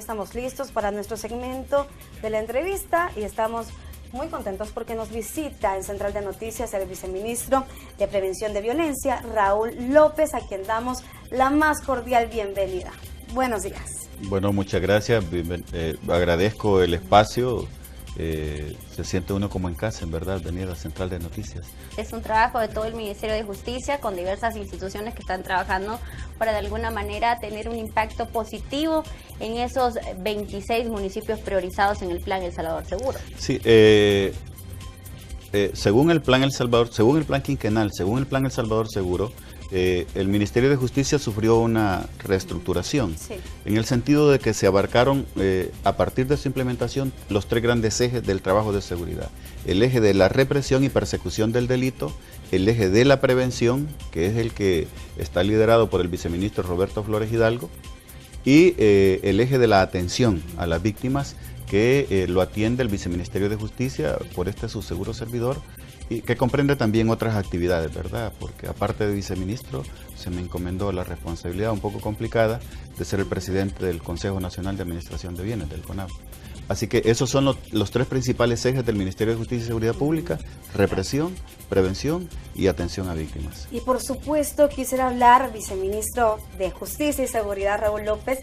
estamos listos para nuestro segmento de la entrevista y estamos muy contentos porque nos visita en Central de Noticias el viceministro de Prevención de Violencia, Raúl López, a quien damos la más cordial bienvenida. Buenos días. Bueno, muchas gracias. Agradezco el espacio. Se siente uno como en casa, en verdad, venir a Central de Noticias. Es un trabajo de todo el Ministerio de Justicia con diversas instituciones que están trabajando para de alguna manera tener un impacto positivo en esos 26 municipios priorizados en el Plan El Salvador Seguro. Sí, según el Plan El Salvador, según el Plan Quinquenal, según el Plan El Salvador Seguro, el Ministerio de Justicia sufrió una reestructuración, sí, en el sentido de que se abarcaron a partir de su implementación los tres grandes ejes del trabajo de seguridad: el eje de la represión y persecución del delito, el eje de la prevención, que es el que está liderado por el viceministro Roberto Flores Hidalgo, y el eje de la atención a las víctimas, que lo atiende el Viceministerio de Justicia por su seguro servidor, y que comprende también otras actividades, ¿verdad? Porque aparte de viceministro, se me encomendó la responsabilidad un poco complicada de ser el presidente del Consejo Nacional de Administración de Bienes, del CONAV. Así que esos son los tres principales ejes del Ministerio de Justicia y Seguridad Pública: represión, prevención y atención a víctimas. Y por supuesto quisiera hablar, viceministro de Justicia y Seguridad, Raúl López,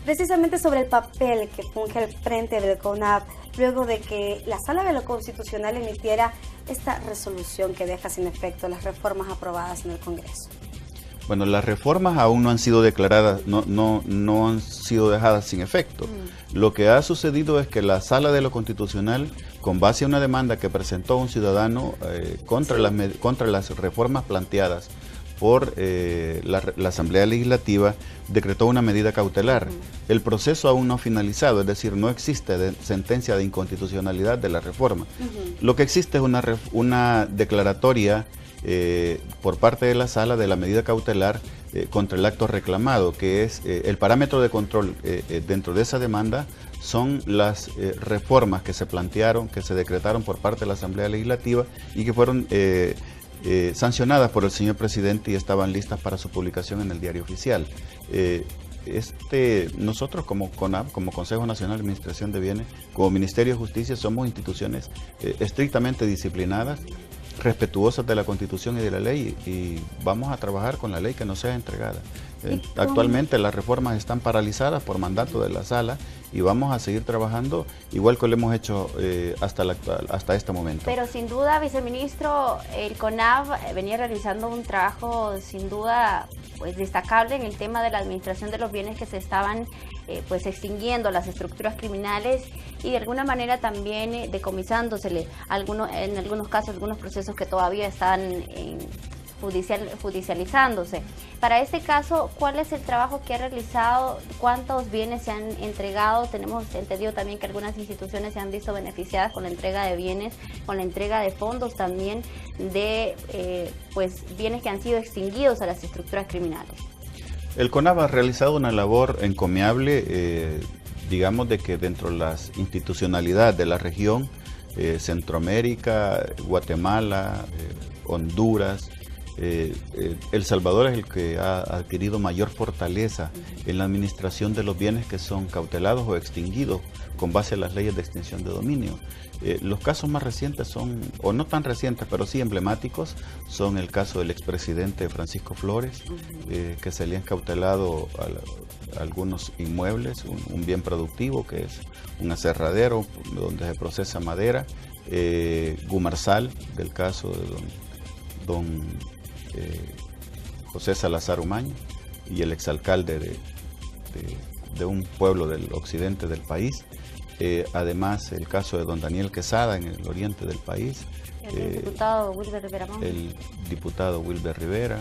precisamente sobre el papel que funge al frente del CONAV luego de que la Sala de lo Constitucional emitiera esta resolución que deja sin efecto las reformas aprobadas en el Congreso. Bueno, las reformas aún no han sido declaradas, no han sido dejadas sin efecto. Lo que ha sucedido es que la Sala de lo Constitucional, con base a una demanda que presentó un ciudadano contra las reformas planteadas por la Asamblea Legislativa, decretó una medida cautelar. El proceso aún no ha finalizado, es decir, no existe sentencia de inconstitucionalidad de la reforma. Lo que existe es una declaratoria por parte de la Sala de la medida cautelar contra el acto reclamado, que es el parámetro de control dentro de esa demanda. Son las reformas que se plantearon, que se decretaron por parte de la Asamblea Legislativa y que fueron sancionadas por el señor presidente y estaban listas para su publicación en el Diario Oficial. Nosotros como CONAV, como Consejo Nacional de Administración de Bienes, como Ministerio de Justicia, somos instituciones estrictamente disciplinadas, respetuosas de la Constitución y de la ley, y vamos a trabajar con la ley que nos sea entregada. Actualmente las reformas están paralizadas por mandato de la Sala y vamos a seguir trabajando igual que lo hemos hecho hasta este momento. Pero sin duda, viceministro, el CONAV venía realizando un trabajo sin duda pues destacable en el tema de la administración de los bienes que se estaban pues extinguiendo, las estructuras criminales, y de alguna manera también decomisándosele en algunos casos algunos procesos que todavía están judicializándose. Para este caso, ¿cuál es el trabajo que ha realizado? ¿Cuántos bienes se han entregado? Tenemos entendido también que algunas instituciones se han visto beneficiadas con la entrega de bienes, con la entrega de fondos también de pues bienes que han sido extinguidos a las estructuras criminales. El CONAV ha realizado una labor encomiable, digamos de que dentro de las institucionalidades de la región, Centroamérica, Guatemala, Honduras, El Salvador es el que ha adquirido mayor fortaleza en la administración de los bienes que son cautelados o extinguidos con base a las leyes de extinción de dominio. Los casos más recientes son, o no tan recientes, pero sí emblemáticos, son el caso del expresidente Francisco Flores, que se le han cautelado algunos inmuebles, un bien productivo que es un aserradero donde se procesa madera, Gumarzal, del caso de don José Salazar Umaña, y el exalcalde de un pueblo del occidente del país. Además, el caso de don Daniel Quesada en el oriente del país. El diputado Wilber Rivera. El diputado Wilber Rivera,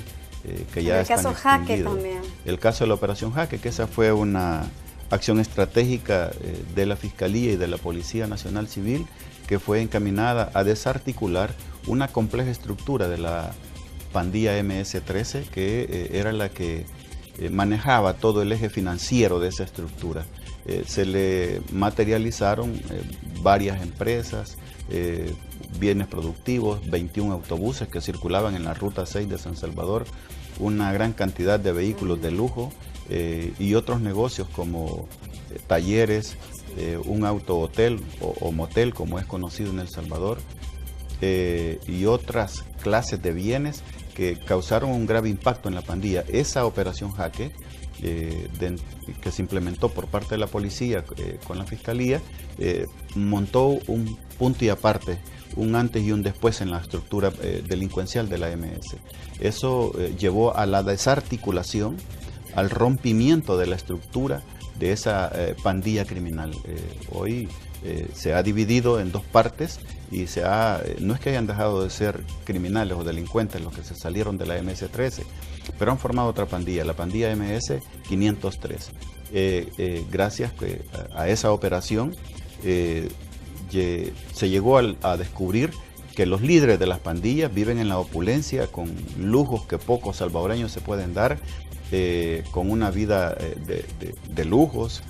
que ya están extinguidos. El caso Jaque también. El caso de la Operación Jaque, que esa fue una acción estratégica de la Fiscalía y de la Policía Nacional Civil, que fue encaminada a desarticular una compleja estructura de la pandilla MS-13, que era la que manejaba todo el eje financiero de esa estructura. Se le materializaron varias empresas, bienes productivos, 21 autobuses que circulaban en la Ruta 6 de San Salvador, una gran cantidad de vehículos de lujo, y otros negocios como talleres, un autohotel o motel, como es conocido en El Salvador, y otras clases de bienes que causaron un grave impacto en la pandilla. Esa operación Jaque, que se implementó por parte de la policía con la fiscalía, montó un punto y aparte, un antes y un después en la estructura delincuencial de la MS. Eso llevó a la desarticulación, al rompimiento de la estructura de esa pandilla criminal. Hoy se ha dividido en dos partes y no es que hayan dejado de ser criminales o delincuentes los que se salieron de la MS-13, pero han formado otra pandilla, la pandilla MS-503. Gracias a esa operación se llegó a descubrir que los líderes de las pandillas viven en la opulencia, con lujos que pocos salvadoreños se pueden dar, con una vida de lujos,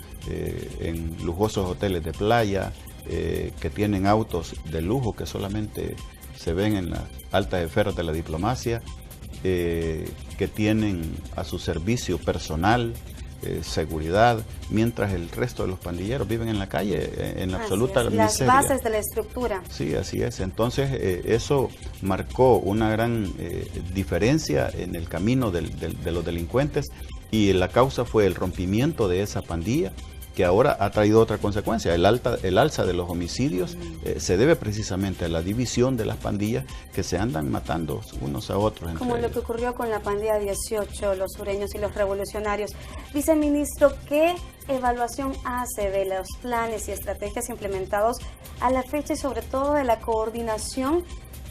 en lujosos hoteles de playa, que tienen autos de lujo que solamente se ven en las altas esferas de la diplomacia, que tienen a su servicio personal, seguridad, mientras el resto de los pandilleros viven en la calle en absoluta miseria. Las bases de la estructura. Sí, así es. Entonces eso marcó una gran diferencia en el camino de los delincuentes, y la causa fue el rompimiento de esa pandilla, que ahora ha traído otra consecuencia. El alza de los homicidios se debe precisamente a la división de las pandillas que se andan matando unos a otros. Como lo que ocurrió con la pandilla 18, los sureños y los revolucionarios. Viceministro, ¿qué evaluación hace de los planes y estrategias implementados a la fecha y sobre todo de la coordinación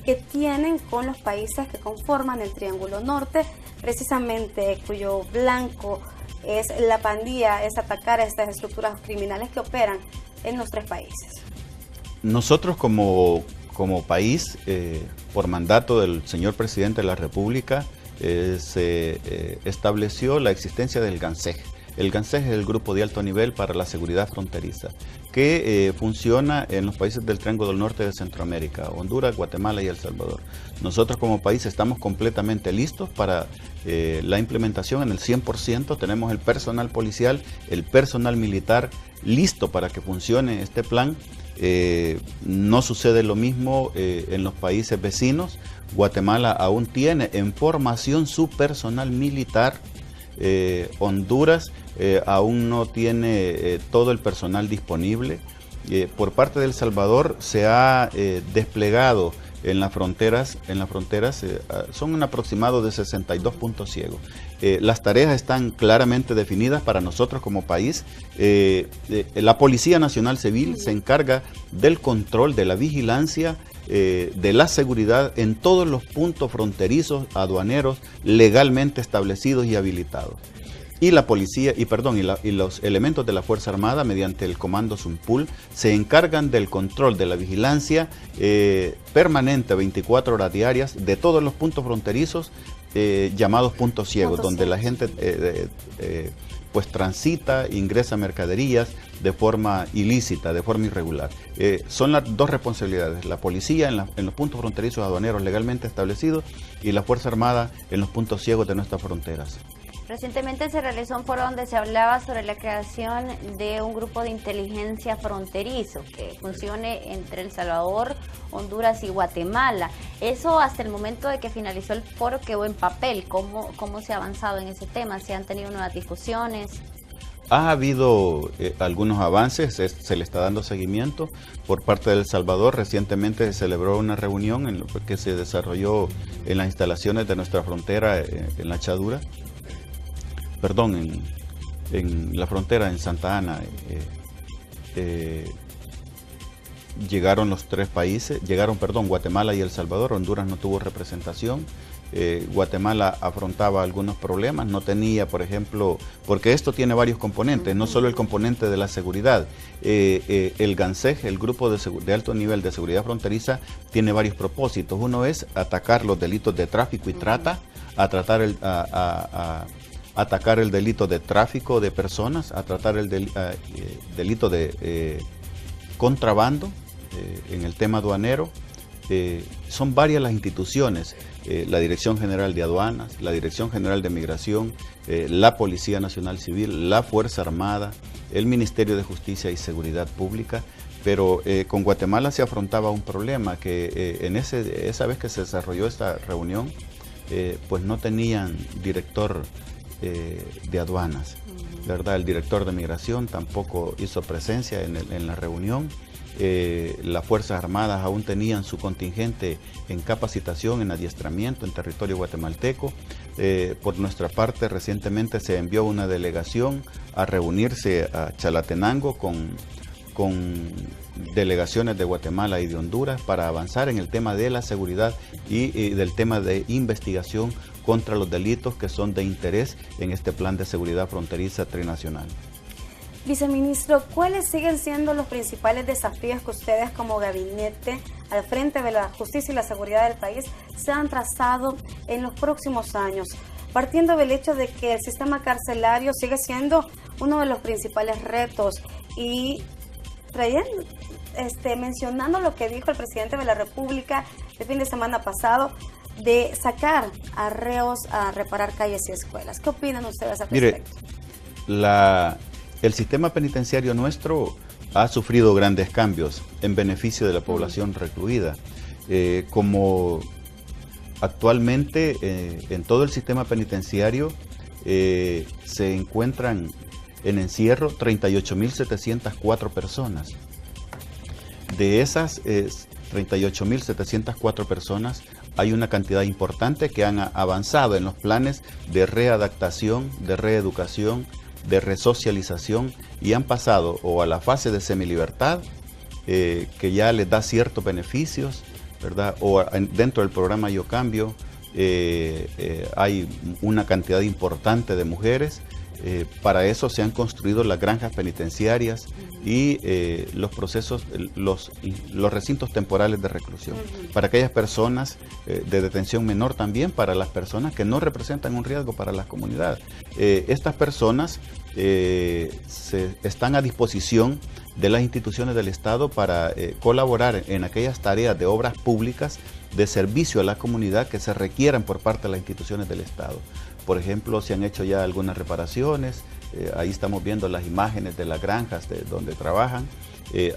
que tienen con los países que conforman el Triángulo Norte, precisamente cuyo blanco es la pandilla, es atacar a estas estructuras criminales que operan en los tres países? Nosotros como país, por mandato del señor presidente de la República, se estableció la existencia del GANSEG. El GANSEG es el Grupo de Alto Nivel para la Seguridad Fronteriza, que funciona en los países del Triángulo del Norte de Centroamérica, Honduras, Guatemala y El Salvador. Nosotros como país estamos completamente listos para la implementación en el 100%. Tenemos el personal policial, el personal militar listo para que funcione este plan. No sucede lo mismo en los países vecinos. Guatemala aún tiene en formación su personal militar. Honduras aún no tiene todo el personal disponible. Por parte de El Salvador se ha desplegado en las fronteras son un aproximado de 62 puntos ciegos. Las tareas están claramente definidas para nosotros como país. La Policía Nacional Civil se encarga del control, de la vigilancia, de la seguridad en todos los puntos fronterizos aduaneros legalmente establecidos y habilitados. Y la policía, y los elementos de la Fuerza Armada, mediante el Comando Zumpul, se encargan del control, de la vigilancia permanente, 24 horas diarias, de todos los puntos fronterizos llamados puntos ciegos, donde la gente pues transita, ingresa mercaderías de forma ilícita, de forma irregular. Son las dos responsabilidades: la policía en los puntos fronterizos aduaneros legalmente establecidos, y la Fuerza Armada en los puntos ciegos de nuestras fronteras. Recientemente se realizó un foro donde se hablaba sobre la creación de un grupo de inteligencia fronterizo que funcione entre El Salvador, Honduras y Guatemala. Eso hasta el momento de que finalizó el foro quedó en papel. ¿Cómo se ha avanzado en ese tema? ¿Se han tenido nuevas discusiones? Ha habido algunos avances, se le está dando seguimiento por parte de El Salvador. Recientemente se celebró una reunión que se desarrolló en las instalaciones de nuestra frontera en La Chadura. En la frontera en Santa Ana. Llegaron los tres países, Guatemala y El Salvador. Honduras no tuvo representación. Guatemala afrontaba algunos problemas, no tenía, por ejemplo, porque esto tiene varios componentes, no solo el componente de la seguridad. El GANSEG, el Grupo de Alto Nivel de Seguridad Fronteriza, tiene varios propósitos. Uno es atacar los delitos de tráfico y trata, atacar el delito de tráfico de personas, a tratar el delito de contrabando en el tema aduanero, son varias las instituciones, la Dirección General de Aduanas, la Dirección General de Migración, la Policía Nacional Civil, la Fuerza Armada, el Ministerio de Justicia y Seguridad Pública, pero con Guatemala se afrontaba un problema que esa vez que se desarrolló esta reunión, pues no tenían director de aduanas, ¿verdad? El director de migración tampoco hizo presencia en la reunión. Las Fuerzas Armadas aún tenían su contingente en capacitación, en adiestramiento en territorio guatemalteco. Por nuestra parte, recientemente se envió una delegación a reunirse a Chalatenango con delegaciones de Guatemala y de Honduras para avanzar en el tema de la seguridad y del tema de investigación contra los delitos que son de interés en este plan de seguridad fronteriza trinacional. Viceministro, ¿cuáles siguen siendo los principales desafíos que ustedes como gabinete al frente de la justicia y la seguridad del país se han trazado en los próximos años? Partiendo del hecho de que el sistema carcelario sigue siendo uno de los principales retos y mencionando lo que dijo el presidente de la República el fin de semana pasado, de sacar a reos a reparar calles y escuelas. ¿Qué opinan ustedes al respecto? Mire, el sistema penitenciario nuestro ha sufrido grandes cambios en beneficio de la población recluida. Como actualmente en todo el sistema penitenciario se encuentran en encierro 38.704 personas. De esas 38.704 personas, hay una cantidad importante que han avanzado en los planes de readaptación, de reeducación, de resocialización y han pasado o a la fase de semilibertad, que ya les da ciertos beneficios, ¿verdad? O dentro del programa Yo Cambio hay una cantidad importante de mujeres. Para eso se han construido las granjas penitenciarias y los procesos, los recintos temporales de reclusión. Para aquellas personas de detención menor también, para las personas que no representan un riesgo para las comunidades. Estas personas están a disposición de las instituciones del Estado para colaborar en aquellas tareas de obras públicas de servicio a la comunidad que se requieran por parte de las instituciones del Estado. Por ejemplo, se han hecho ya algunas reparaciones, ahí estamos viendo las imágenes de las granjas donde trabajan.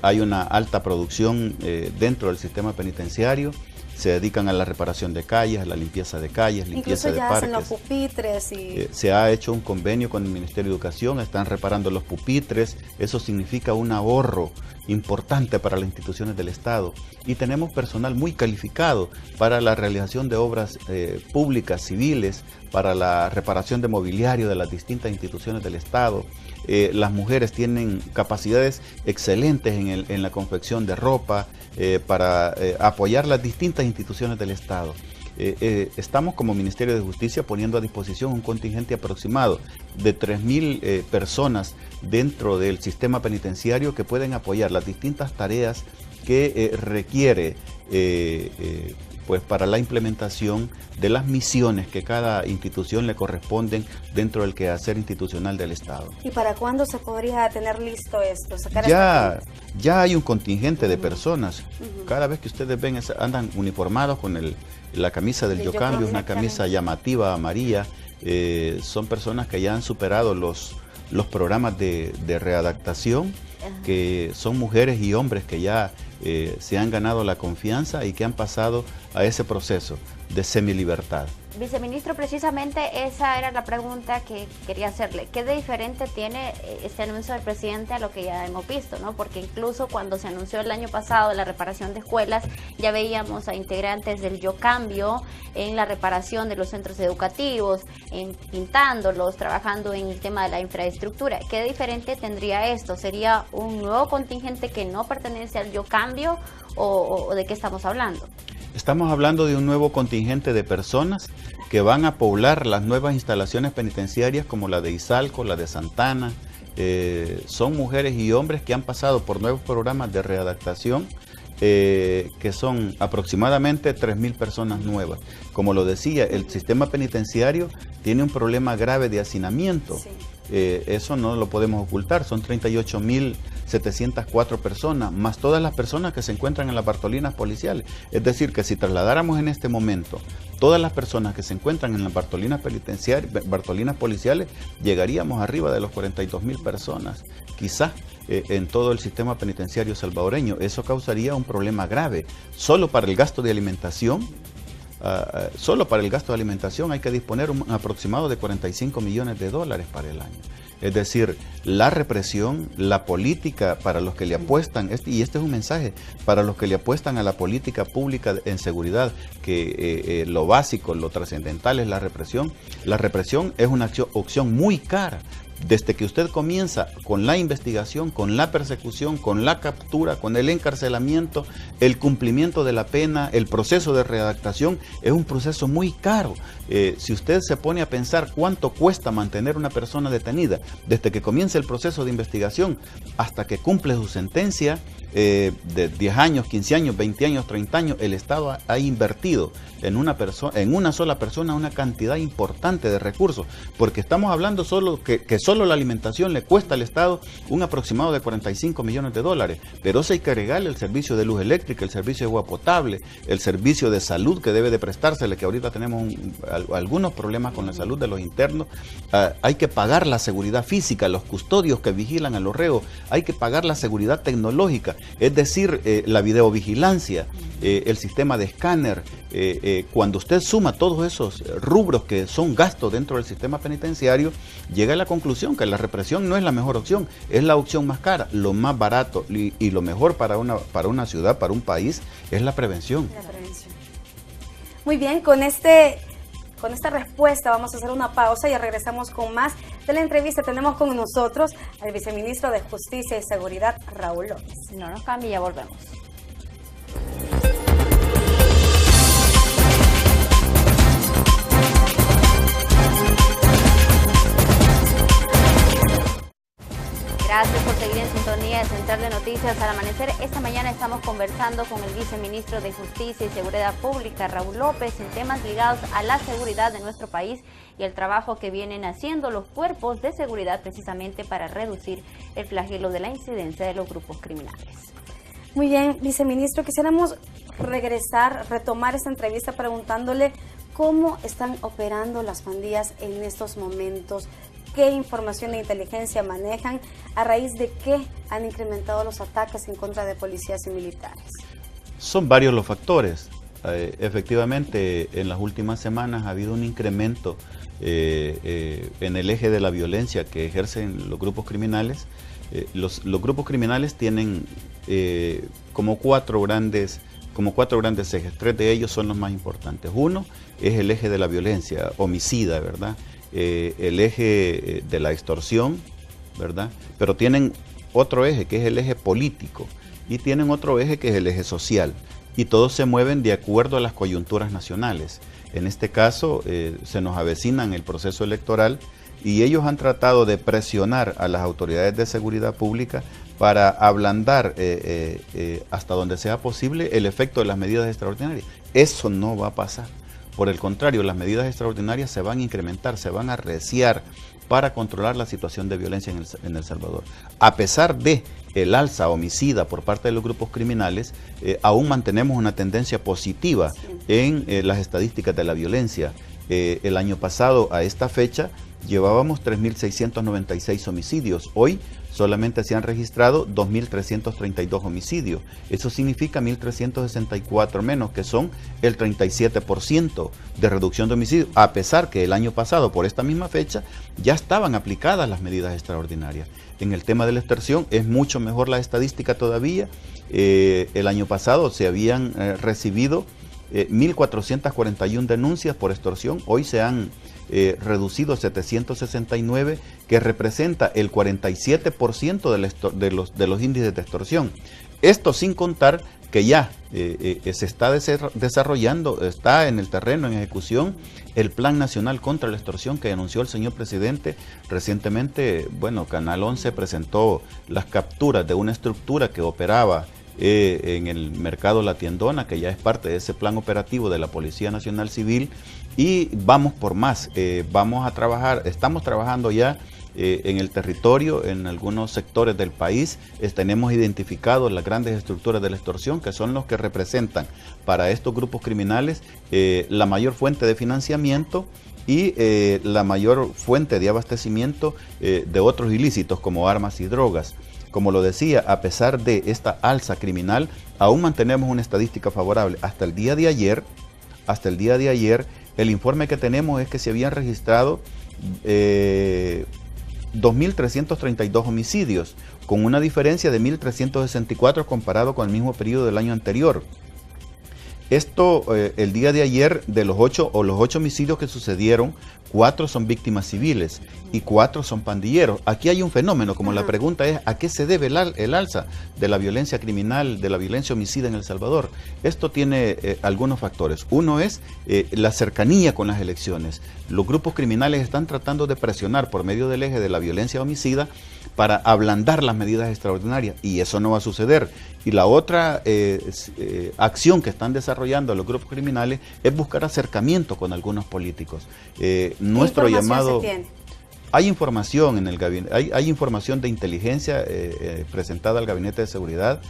Hay una alta producción dentro del sistema penitenciario, se dedican a la reparación de calles, a la limpieza de calles, limpieza de parques. Incluso ya hacen los pupitres. Se ha hecho un convenio con el Ministerio de Educación, están reparando los pupitres, eso significa un ahorro importante para las instituciones del Estado. Y tenemos personal muy calificado para la realización de obras públicas, civiles, para la reparación de mobiliario de las distintas instituciones del Estado. Las mujeres tienen capacidades excelentes en la confección de ropa para apoyar las distintas instituciones del Estado. Estamos como Ministerio de Justicia poniendo a disposición un contingente aproximado de 3.000 personas dentro del sistema penitenciario que pueden apoyar las distintas tareas que requiere pues para la implementación de las misiones que cada institución le corresponden dentro del quehacer institucional del Estado. ¿Y para cuándo se podría tener listo esto? Ya hay un contingente de personas. Cada vez que ustedes ven, andan uniformados con la camisa del Yo Cambio, una camisa llamativa amarilla. Son personas que ya han superado los programas de readaptación, que son mujeres y hombres que ya se han ganado la confianza y que han pasado a ese proceso de semilibertad. Viceministro, precisamente esa era la pregunta que quería hacerle. ¿Qué de diferente tiene este anuncio del presidente a lo que ya hemos visto, ¿no? Porque incluso cuando se anunció el año pasado la reparación de escuelas, ya veíamos a integrantes del Yo Cambio en la reparación de los centros educativos, en pintándolos, trabajando en el tema de la infraestructura. ¿Qué de diferente tendría esto? ¿Sería un nuevo contingente que no pertenece al Yo Cambio o de qué estamos hablando? Estamos hablando de un nuevo contingente de personas que van a poblar las nuevas instalaciones penitenciarias como la de Izalco, la de Santana. Son mujeres y hombres que han pasado por nuevos programas de readaptación, que son aproximadamente 3.000 personas nuevas. Como lo decía, el sistema penitenciario tiene un problema grave de hacinamiento. Sí. Eso no lo podemos ocultar, son 38.000 704 personas, más todas las personas que se encuentran en las Bartolinas policiales. Es decir, que si trasladáramos en este momento todas las personas que se encuentran en las Bartolinas policiales, llegaríamos arriba de los 42,000 personas, quizás en todo el sistema penitenciario salvadoreño. Eso causaría un problema grave. Solo para el gasto de alimentación, hay que disponer un aproximado de 45 millones de dólares para el año. Es decir, la represión, la política para los que le apuestan, y este es un mensaje, para los que le apuestan a la política pública en seguridad, que lo básico, lo trascendental es la represión. La represión es una opción muy cara. Desde que usted comienza con la investigación, con la persecución, con la captura, con el encarcelamiento, el cumplimiento de la pena, el proceso de readaptación, es un proceso muy caro. Si usted se pone a pensar cuánto cuesta mantener una persona detenida, desde que comienza el proceso de investigación hasta que cumple su sentencia, de 10 años, 15 años, 20 años, 30 años, el Estado ha invertido en una sola persona una cantidad importante de recursos, porque estamos hablando solo que solo la alimentación le cuesta al Estado un aproximado de 45 millones de dólares, pero eso hay que agregarle el servicio de luz eléctrica, el servicio de agua potable, el servicio de salud que debe de prestársele, que ahorita tenemos algunos problemas con la salud de los internos. Hay que pagar la seguridad física, los custodios que vigilan a los reos, hay que pagar la seguridad tecnológica, es decir, la videovigilancia, el sistema de escáner. Cuando usted suma todos esos rubros que son gastos dentro del sistema penitenciario, llega a la conclusión que la represión no es la mejor opción, es la opción más cara. Lo más barato y lo mejor para una ciudad, para un país, es la prevención. Muy bien, con esta respuesta vamos a hacer una pausa y regresamos con más de la entrevista. Tenemos con nosotros al viceministro de Justicia y Seguridad, Raúl López. No nos cambie, ya volvemos. Gracias por seguir en sintonía de Central de Noticias al Amanecer. Esta mañana estamos conversando con el viceministro de Justicia y Seguridad Pública, Raúl López, en temas ligados a la seguridad de nuestro país y el trabajo que vienen haciendo los cuerpos de seguridad precisamente para reducir el flagelo de la incidencia de los grupos criminales. Muy bien, viceministro, quisiéramos retomar esta entrevista preguntándole cómo están operando las pandillas en estos momentos. ¿Qué información de inteligencia manejan? ¿A raíz de qué han incrementado los ataques en contra de policías y militares? Son varios los factores. Efectivamente, en las últimas semanas ha habido un incremento en el eje de la violencia que ejercen los grupos criminales. Los grupos criminales tienen como cuatro grandes ejes. 3 de ellos son los más importantes. Uno es el eje de la violencia homicida, ¿verdad? El eje de la extorsión, ¿verdad? Pero tienen otro eje que es el eje político y tienen otro eje que es el eje social, y todos se mueven de acuerdo a las coyunturas nacionales. En este caso se nos avecina el proceso electoral y ellos han tratado de presionar a las autoridades de seguridad pública para ablandar hasta donde sea posible el efecto de las medidas extraordinarias. Eso no va a pasar. Por el contrario, las medidas extraordinarias se van a incrementar, se van a arreciar para controlar la situación de violencia en El Salvador. A pesar de el alza homicida por parte de los grupos criminales, aún mantenemos una tendencia positiva en las estadísticas de la violencia. El año pasado, a esta fecha, llevábamos 3.696 homicidios. Hoy solamente se han registrado 2.332 homicidios. Eso significa 1.364 menos, que son el 37% de reducción de homicidios, a pesar que el año pasado, por esta misma fecha, ya estaban aplicadas las medidas extraordinarias. En el tema de la extorsión es mucho mejor la estadística todavía. El año pasado se habían recibido 1.441 denuncias por extorsión. Hoy se han reducido 769, que representa el 47% de los índices de extorsión. Esto sin contar que ya se está desarrollando, está en el terreno, en ejecución, el Plan Nacional contra la Extorsión que anunció el señor presidente recientemente. Bueno, Canal 11 presentó las capturas de una estructura que operaba en el mercado La Tiendona, que ya es parte de ese plan operativo de la Policía Nacional Civil, y vamos por más. Vamos a trabajar, estamos trabajando ya en el territorio, en algunos sectores del país, tenemos identificados las grandes estructuras de la extorsión, que son los que representan para estos grupos criminales la mayor fuente de financiamiento y la mayor fuente de abastecimiento de otros ilícitos como armas y drogas. Como lo decía, a pesar de esta alza criminal, aún mantenemos una estadística favorable. Hasta el día de ayer, el informe que tenemos es que se habían registrado 2.332 homicidios, con una diferencia de 1.364 comparado con el mismo periodo del año anterior. Esto, el día de ayer, de los 8 homicidios que sucedieron, 4 son víctimas civiles y 4 son pandilleros. Aquí hay un fenómeno, como la pregunta es, ¿a qué se debe el alza de la violencia criminal, de la violencia homicida en El Salvador? Esto tiene algunos factores. Uno es la cercanía con las elecciones. Los grupos criminales están tratando de presionar por medio del eje de la violencia homicida para ablandar las medidas extraordinarias, y eso no va a suceder. Y la otra acción que están desarrollando los grupos criminales es buscar acercamiento con algunos políticos. Nuestro llamado... Hay información en el gabinete, hay información de inteligencia presentada al Gabinete de Seguridad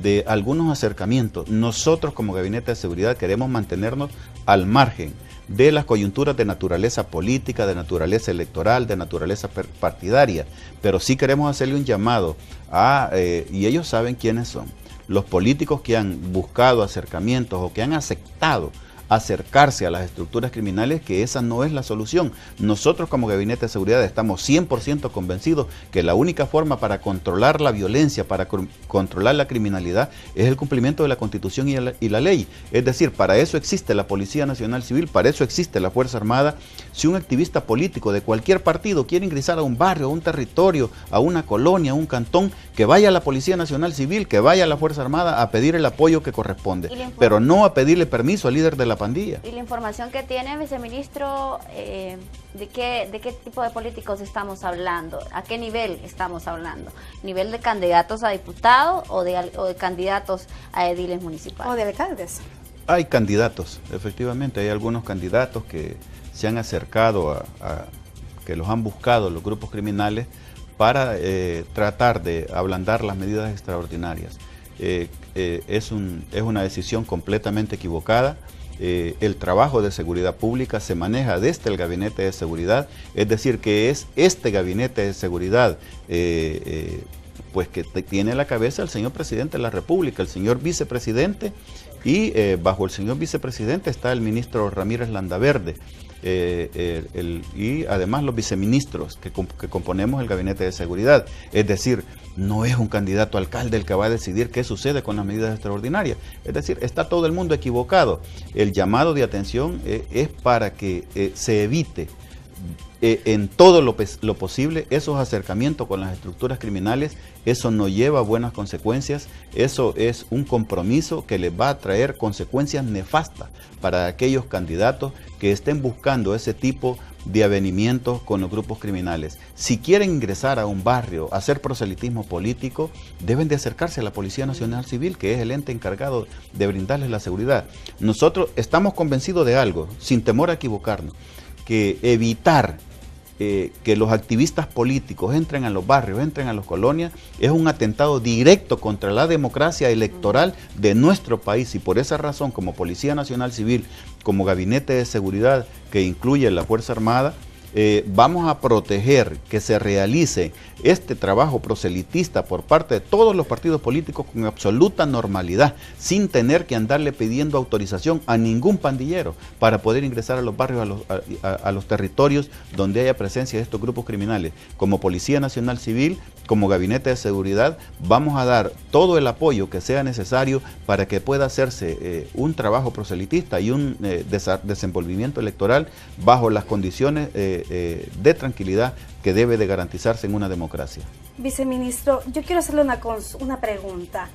de algunos acercamientos. Nosotros como Gabinete de Seguridad queremos mantenernos al margen de las coyunturas de naturaleza política, de naturaleza electoral, de naturaleza partidaria, pero sí queremos hacerle un llamado y ellos saben quiénes son, los políticos que han buscado acercamientos o que han aceptado acercarse a las estructuras criminales, que esa no es la solución. Nosotros como Gabinete de Seguridad estamos 100% convencidos que la única forma para controlar la violencia, para controlar la criminalidad, es el cumplimiento de la Constitución y la ley. Es decir, para eso existe la Policía Nacional Civil, para eso existe la Fuerza Armada. Si un activista político de cualquier partido quiere ingresar a un barrio, a un territorio, a una colonia, a un cantón, que vaya a la Policía Nacional Civil, que vaya a la Fuerza Armada a pedir el apoyo que corresponde, pero no a pedirle permiso al líder de la pandilla. Y la información que tiene, viceministro, ¿de qué tipo de políticos estamos hablando? ¿A qué nivel estamos hablando? ¿Nivel de candidatos a diputados o de candidatos a ediles municipales? ¿O de alcaldes? Hay candidatos, efectivamente, hay algunos candidatos que se han acercado que los han buscado los grupos criminales para tratar de ablandar las medidas extraordinarias. Es una decisión completamente equivocada. El trabajo de seguridad pública se maneja desde el Gabinete de Seguridad, es decir, que es este Gabinete de Seguridad pues que tiene a la cabeza el señor Presidente de la República, el señor Vicepresidente, y bajo el señor Vicepresidente está el ministro Ramírez Landaverde, y además los viceministros que componemos el Gabinete de Seguridad. Es decir, no es un candidato a alcalde el que va a decidir qué sucede con las medidas extraordinarias. Es decir, está todo el mundo equivocado. El llamado de atención es para que se evite en todo lo posible esos acercamientos con las estructuras criminales. Eso no lleva buenas consecuencias, eso es un compromiso que les va a traer consecuencias nefastas para aquellos candidatos que estén buscando ese tipo de avenimientos con los grupos criminales. Si quieren ingresar a un barrio, hacer proselitismo político, deben de acercarse a la Policía Nacional Civil, que es el ente encargado de brindarles la seguridad. Nosotros estamos convencidos de algo, sin temor a equivocarnos, que evitar que los activistas políticos entren a los barrios, entren a las colonias, es un atentado directo contra la democracia electoral de nuestro país, y por esa razón, como Policía Nacional Civil, como Gabinete de Seguridad que incluye la Fuerza Armada, vamos a proteger que se realice este trabajo proselitista por parte de todos los partidos políticos con absoluta normalidad, sin tener que andarle pidiendo autorización a ningún pandillero para poder ingresar a los barrios, a los territorios donde haya presencia de estos grupos criminales. Como Policía Nacional Civil, como Gabinete de Seguridad, vamos a dar todo el apoyo que sea necesario para que pueda hacerse un trabajo proselitista y un desenvolvimiento electoral bajo las condiciones de tranquilidad que debe de garantizarse en una democracia. Viceministro, yo quiero hacerle una pregunta.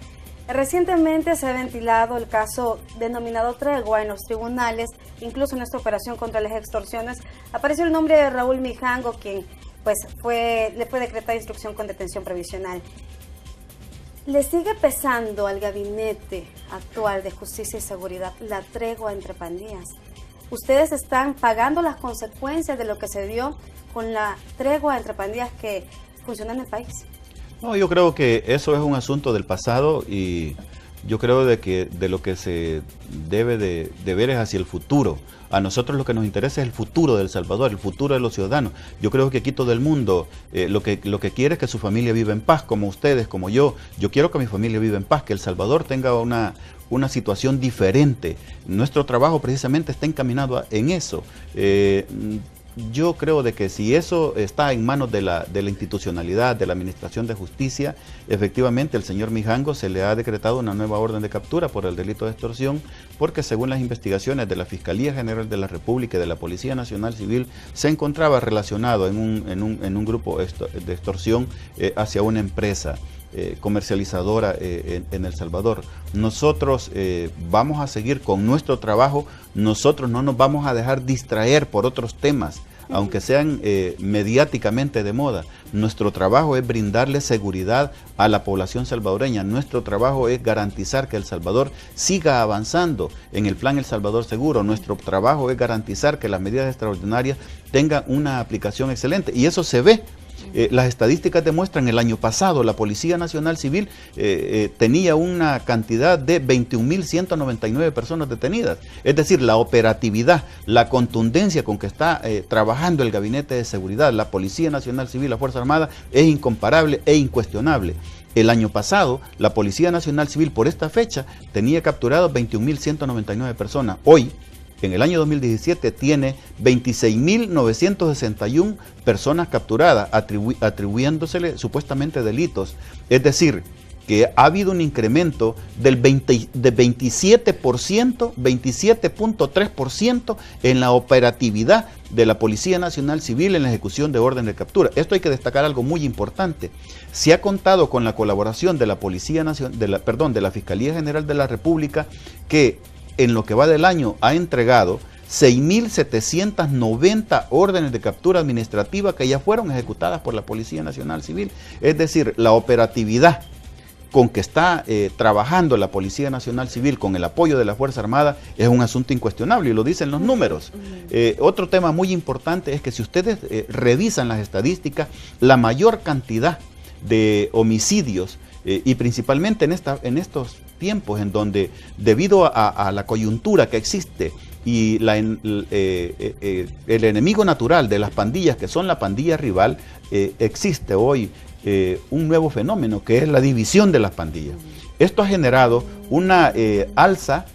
Recientemente se ha ventilado el caso denominado Tregua en los tribunales, incluso en esta operación contra las extorsiones. Apareció el nombre de Raúl Mijango, quien pues le fue decretada instrucción con detención provisional. ¿Le sigue pesando al gabinete actual de Justicia y Seguridad la tregua entre pandillas? ustedes están pagando las consecuencias de lo que se dio con la tregua entre pandillas que funciona en el país. No, yo creo que eso es un asunto del pasado y yo creo de lo que se debe de ver es hacia el futuro. A nosotros lo que nos interesa es el futuro de El Salvador, el futuro de los ciudadanos. Yo creo que aquí todo el mundo lo que quiere es que su familia viva en paz, como ustedes, como yo. Yo quiero que mi familia viva en paz, que El Salvador tenga una situación diferente. Nuestro trabajo precisamente está encaminado en eso. Yo creo de que si eso está en manos de la institucionalidad, de la Administración de Justicia, efectivamente el señor Mijango se le ha decretado una nueva orden de captura por el delito de extorsión, porque según las investigaciones de la Fiscalía General de la República y de la Policía Nacional Civil, se encontraba relacionado en un grupo de extorsión hacia una empresa comercializadora en El Salvador. Nosotros vamos a seguir con nuestro trabajo, nosotros no nos vamos a dejar distraer por otros temas, aunque sean mediáticamente de moda. Nuestro trabajo es brindarle seguridad a la población salvadoreña, nuestro trabajo es garantizar que El Salvador siga avanzando en el plan El Salvador Seguro, nuestro trabajo es garantizar que las medidas extraordinarias tengan una aplicación excelente, y eso se ve. Las estadísticas demuestran el año pasado la Policía Nacional Civil tenía una cantidad de 21.199 personas detenidas. Es decir, la operatividad, la contundencia con que está trabajando el Gabinete de Seguridad, la Policía Nacional Civil, la Fuerza Armada, es incomparable e incuestionable. El año pasado, la Policía Nacional Civil por esta fecha tenía capturado 21.199 personas. Hoy, en el año 2017 tiene 26.961 personas capturadas, atribuyéndosele supuestamente delitos. Es decir, que ha habido un incremento de 27.3% en la operatividad de la Policía Nacional Civil en la ejecución de orden de captura. Esto hay que destacar algo muy importante. Se ha contado con la colaboración de la de la Fiscalía General de la República, que en lo que va del año ha entregado 6.790 órdenes de captura administrativa que ya fueron ejecutadas por la Policía Nacional Civil. Es decir, la operatividad con que está trabajando la Policía Nacional Civil con el apoyo de la Fuerza Armada es un asunto incuestionable y lo dicen los números. Otro tema muy importante es que si ustedes revisan las estadísticas, la mayor cantidad de homicidios y principalmente en estos tiempos en donde debido a la coyuntura que existe y el enemigo natural de las pandillas, que son la pandilla rival, existe hoy un nuevo fenómeno que es la división de las pandillas. Esto ha generado una alza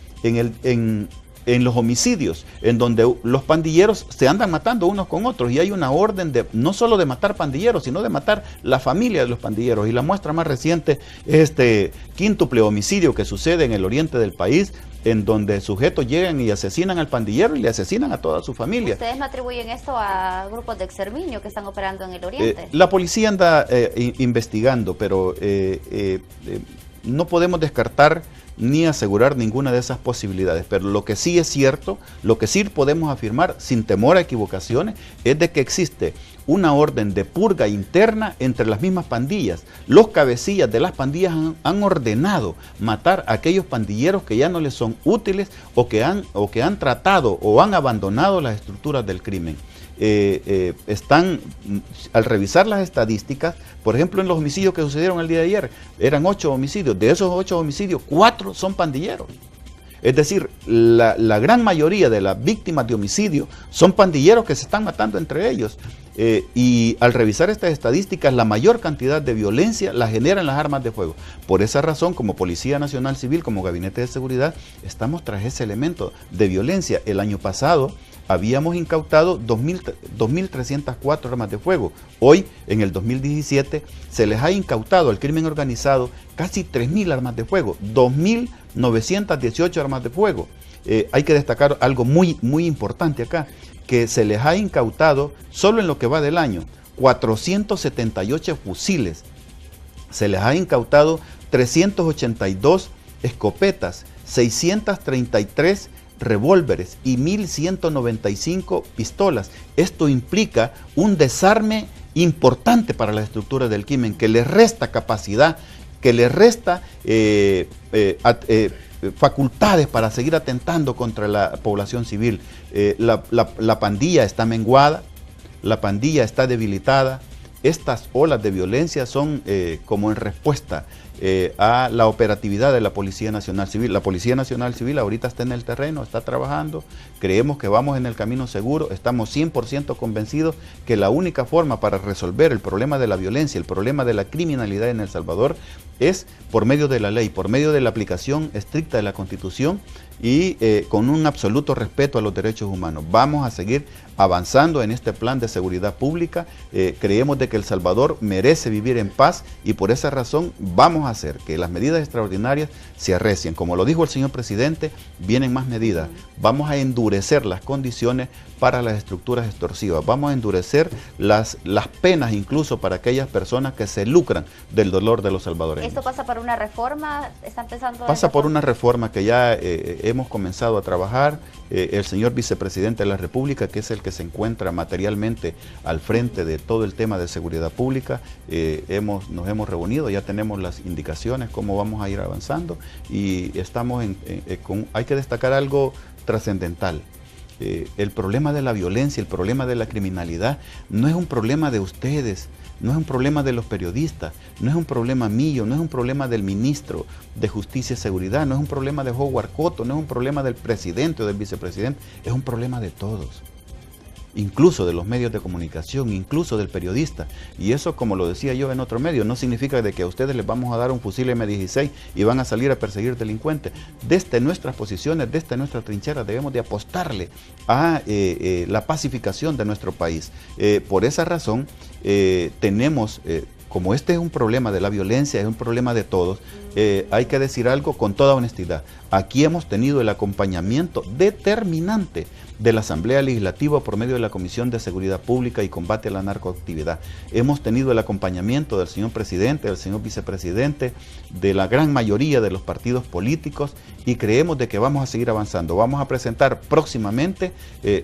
en los homicidios, en donde los pandilleros se andan matando unos con otros y hay una orden de no solo de matar pandilleros, sino de matar la familia de los pandilleros. Y la muestra más reciente es este quíntuple homicidio que sucede en el oriente del país, en donde sujetos llegan y asesinan al pandillero y le asesinan a toda su familia. ¿Ustedes no atribuyen esto a grupos de exterminio que están operando en el oriente? La policía anda investigando, pero no podemos descartar ni asegurar ninguna de esas posibilidades, pero lo que sí es cierto, lo que sí podemos afirmar sin temor a equivocaciones, es de que existe una orden de purga interna entre las mismas pandillas. Los cabecillas de las pandillas han ordenado matar a aquellos pandilleros que ya no les son útiles o que han tratado o han abandonado las estructuras del crimen. Al revisar las estadísticas, por ejemplo, en los homicidios que sucedieron el día de ayer, eran 8 homicidios. De esos 8 homicidios, 4 son pandilleros. Es decir, la gran mayoría de las víctimas de homicidio son pandilleros que se están matando entre ellos. Y al revisar estas estadísticas, la mayor cantidad de violencia la generan las armas de fuego. Por esa razón, como Policía Nacional Civil, como Gabinete de Seguridad, estamos tras ese elemento de violencia. El año pasado habíamos incautado 2.304 armas de fuego. Hoy, en el 2017, se les ha incautado al crimen organizado casi 3.000 armas de fuego, 2.918 armas de fuego. Hay que destacar algo muy importante acá, que se les ha incautado, solo en lo que va del año, 478 fusiles, se les ha incautado 382 escopetas, 633 revólveres y 1.195 pistolas. Esto implica un desarme importante para la estructura del crimen, que le resta capacidad, que le resta facultades para seguir atentando contra la población civil. La pandilla está menguada, la pandilla está debilitada. Estas olas de violencia son como en respuesta a la operatividad de la Policía Nacional Civil. La Policía Nacional Civil ahorita está en el terreno, está trabajando, creemos que vamos en el camino seguro, estamos 100% convencidos que la única forma para resolver el problema de la violencia, el problema de la criminalidad en El Salvador, es por medio de la ley, por medio de la aplicación estricta de la Constitución y con un absoluto respeto a los derechos humanos. Vamos a seguir avanzando en este plan de seguridad pública. Creemos de que El Salvador merece vivir en paz y por esa razón vamos a hacer que las medidas extraordinarias se arrecien. Como lo dijo el señor presidente, vienen más medidas. Vamos a endurecer las condiciones para las estructuras extorsivas. Vamos a endurecer las penas incluso para aquellas personas que se lucran del dolor de los salvadoreños. ¿Esto pasa por una reforma? ¿Están pensando? Pasa por una reforma que ya hemos comenzado a trabajar. El señor vicepresidente de la República, que es el que se encuentra materialmente al frente de todo el tema de seguridad pública, nos hemos reunido, ya tenemos las indicaciones, cómo vamos a ir avanzando y estamos hay que destacar algo trascendental. El problema de la violencia, el problema de la criminalidad, no es un problema de ustedes, no es un problema de los periodistas, no es un problema mío, no es un problema del ministro de Justicia y Seguridad, no es un problema de Howard Cotto, no es un problema del presidente o del vicepresidente, es un problema de todos. Incluso de los medios de comunicación, incluso del periodista. Y eso, como lo decía yo en otro medio, no significa de que a ustedes les vamos a dar un fusil M16 y van a salir a perseguir delincuentes. Desde nuestras posiciones, desde nuestras trincheras, debemos de apostarle a la pacificación de nuestro país. Por esa razón, tenemos... como este es un problema de la violencia, es un problema de todos, hay que decir algo con toda honestidad. Aquí hemos tenido el acompañamiento determinante de la Asamblea Legislativa por medio de la Comisión de Seguridad Pública y Combate a la Narcoactividad. Hemos tenido el acompañamiento del señor presidente, del señor vicepresidente, de la gran mayoría de los partidos políticos y creemos de que vamos a seguir avanzando. Vamos a presentar próximamente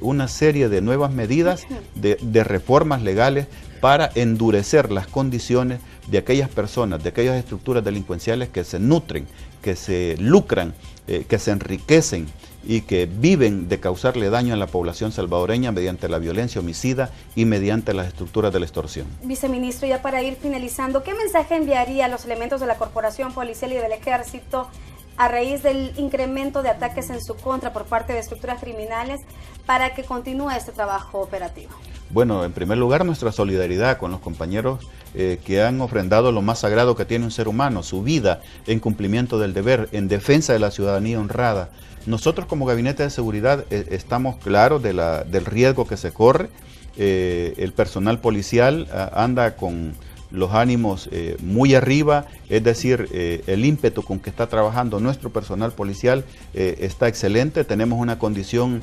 una serie de nuevas medidas de reformas legales para endurecer las condiciones de aquellas personas, de aquellas estructuras delincuenciales que se nutren, que se lucran, que se enriquecen y que viven de causarle daño a la población salvadoreña mediante la violencia homicida y mediante las estructuras de la extorsión. Viceministro, ya para ir finalizando, ¿qué mensaje enviaría a los elementos de la Corporación Policial y del Ejército a raíz del incremento de ataques en su contra por parte de estructuras criminales para que continúe este trabajo operativo? Bueno, en primer lugar, nuestra solidaridad con los compañeros que han ofrendado lo más sagrado que tiene un ser humano, su vida en cumplimiento del deber, en defensa de la ciudadanía honrada. Nosotros como Gabinete de Seguridad estamos claros del riesgo que se corre. El personal policial anda con los ánimos muy arriba, es decir, el ímpetu con que está trabajando nuestro personal policial está excelente. Tenemos una condición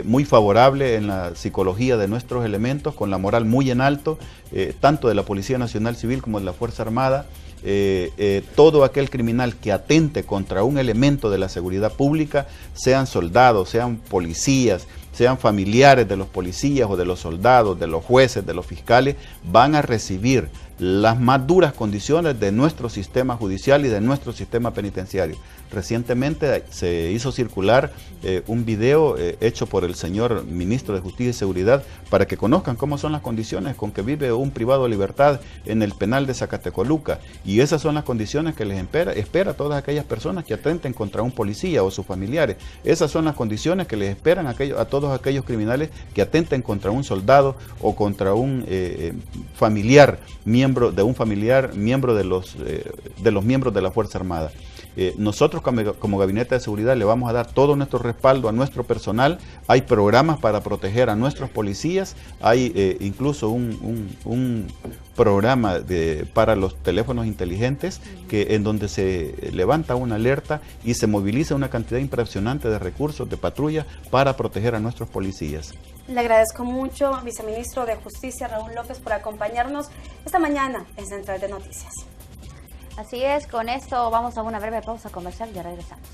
muy favorable en la psicología de nuestros elementos, con la moral muy en alto, tanto de la Policía Nacional Civil como de la Fuerza Armada. Todo aquel criminal que atente contra un elemento de la seguridad pública, sean soldados, sean policías, sean familiares de los policías o de los soldados, de los jueces, de los fiscales, van a recibir las más duras condiciones de nuestro sistema judicial y de nuestro sistema penitenciario. Recientemente se hizo circular un video hecho por el señor ministro de Justicia y Seguridad para que conozcan cómo son las condiciones con que vive un privado de libertad en el penal de Zacatecoluca. Y esas son las condiciones que les espera a todas aquellas personas que atenten contra un policía o sus familiares. Esas son las condiciones que les esperan a todos aquellos criminales que atenten contra un soldado o contra un miembro de los miembros de la Fuerza Armada. Nosotros como Gabinete de Seguridad le vamos a dar todo nuestro respaldo a nuestro personal. Hay programas para proteger a nuestros policías, hay incluso un programa para los teléfonos inteligentes en donde se levanta una alerta y se moviliza una cantidad impresionante de recursos de patrulla para proteger a nuestros policías. Le agradezco mucho, viceministro de Justicia Raúl López, por acompañarnos esta mañana en Central de Noticias. Así es, con esto vamos a una breve pausa comercial y ya regresamos.